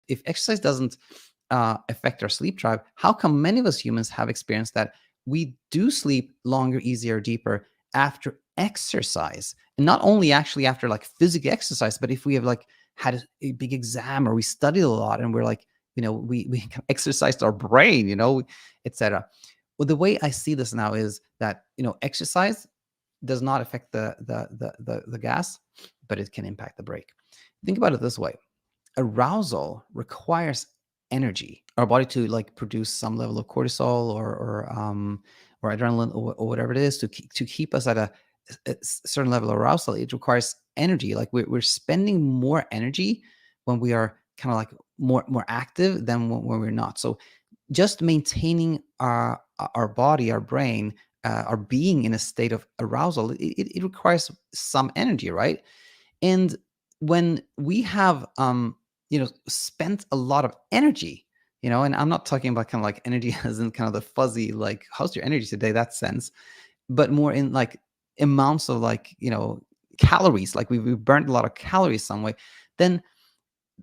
if exercise doesn't affect our sleep drive, how come many of us humans have experienced that we do sleep longer, easier, deeper after exercise? And not only actually after like physical exercise, but if we have like had a big exam or we studied a lot and we're like, we exercised our brain, etc. Well, the way I see this now is that, exercise does not affect the gas, but it can impact the brake. Think about it this way: arousal requires energy, our body to like produce some level of cortisol or adrenaline or whatever it is to keep us at a certain level of arousal. It requires energy. Like we're spending more energy when we are kind of like more active than when we're not. So just maintaining our body, our brain, our being in a state of arousal, it requires some energy, right? And when we have spent a lot of energy, and I'm not talking about kind of like energy as in kind of the fuzzy, like how's your energy today, that sense, but more in like amounts of like calories, like we've burned a lot of calories some way, then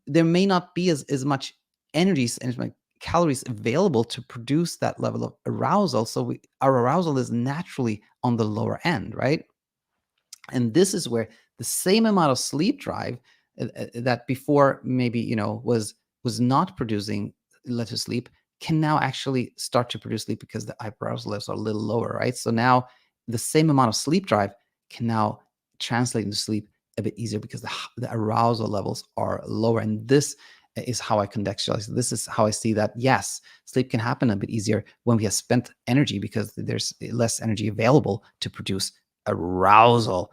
there may not be as much energy and as much calories available to produce that level of arousal. So our arousal is naturally on the lower end, right? And this is where the same amount of sleep drive that before maybe was not producing led to sleep can now actually start to produce sleep because the arousal levels are a little lower, right? So now the same amount of sleep drive can now translate into sleep a bit easier because the arousal levels are lower. And this is how I contextualize. This is how I see that, yes, sleep can happen a bit easier when we have spent energy because there's less energy available to produce arousal.